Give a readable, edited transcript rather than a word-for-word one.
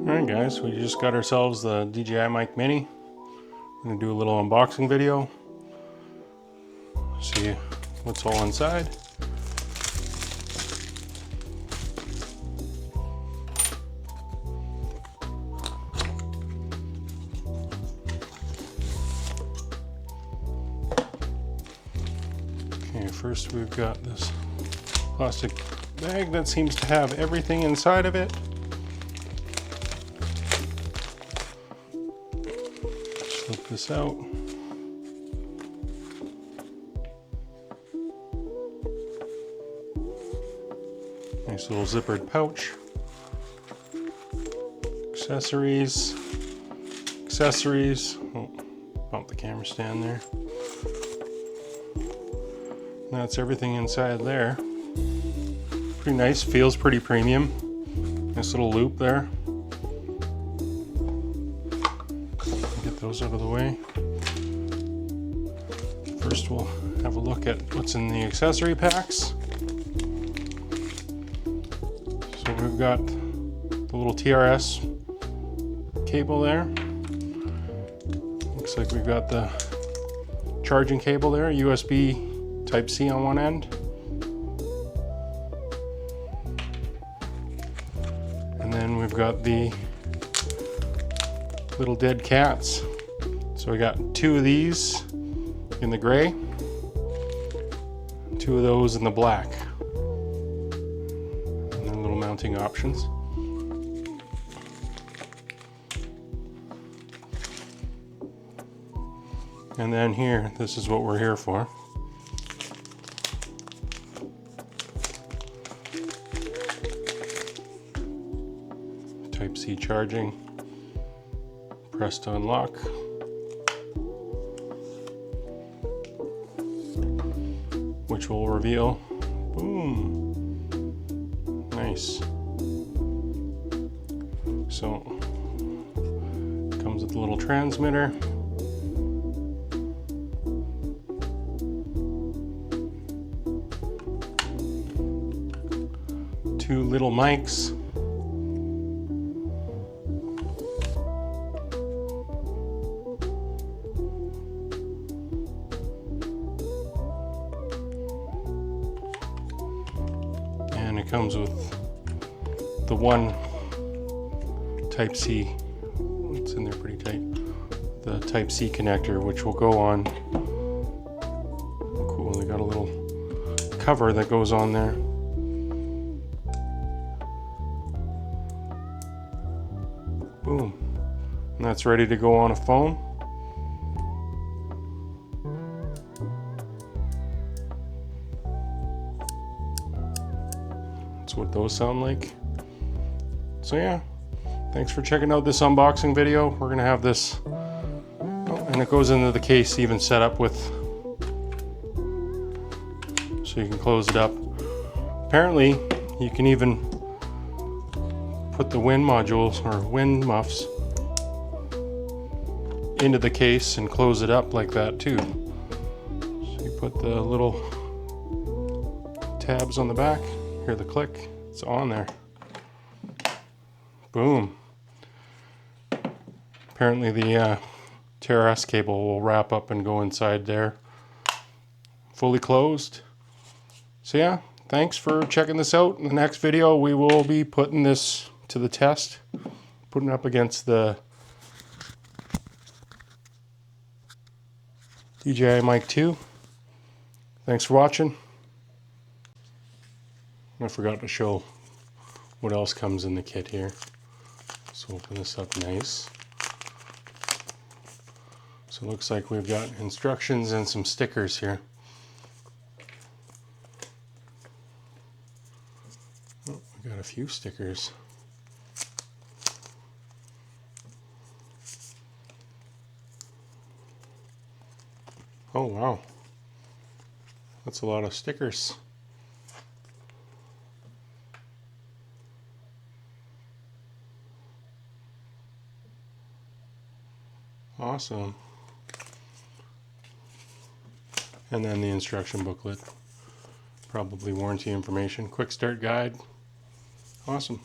Alright guys, we just got ourselves the DJI Mic Mini. I'm going to do a little unboxing video. See what's all inside. Okay, first we've got this plastic bag that seems to have everything inside of it. Flip this out. Nice little zippered pouch. Accessories. Oh, bump the camera stand there. That's everything inside there. Pretty nice, feels pretty premium. Nice little loop there. Get those out of the way. First we'll have a look at what's in the accessory packs. So we've got the little TRS cable there. Looks like we've got the charging cable there, USB Type-C on one end. And then we've got the little dead cats. So we got two of these in the gray, two of those in the black. And then little mounting options. And then here, this is what we're here for. Type-C charging, press to unlock. Which will reveal, boom, nice. So, comes with a little transmitter. Two little mics. And it comes with the one Type-C, it's in there pretty tight, the Type-C connector, which will go on. Cool, they got a little cover that goes on there. Boom, and that's ready to go on a phone. That's what those sound like. So yeah, thanks for checking out this unboxing video. We're gonna have this, oh, and it goes into the case even set up with, so you can close it up. Apparently, you can even put the wind modules or wind muffs into the case and close it up like that too. So you put the little tabs on the back, hear the click, it's on there. Boom. Apparently the TRS cable will wrap up and go inside there, fully closed. So yeah, thanks for checking this out. In the next video we will be putting this to the test, putting it up against the DJI Mic 2. Thanks for watching. I forgot to show what else comes in the kit here. So open this up nice. So it looks like we've got instructions and some stickers here. Oh, we got a few stickers. Oh wow, that's a lot of stickers. Awesome. And then the instruction booklet, probably warranty information, quick start guide. Awesome.